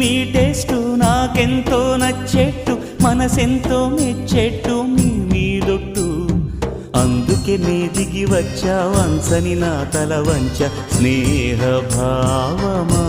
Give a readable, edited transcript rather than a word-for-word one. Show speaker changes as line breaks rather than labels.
మీ taste నాకెంతో నచ్చేట్టు మనసెంతో మెచ్చేట్టు మీ మీదొట్టు అందుకే నే దిగి వచ్చా వంచని నా తల వంచ స్నేహ భావమా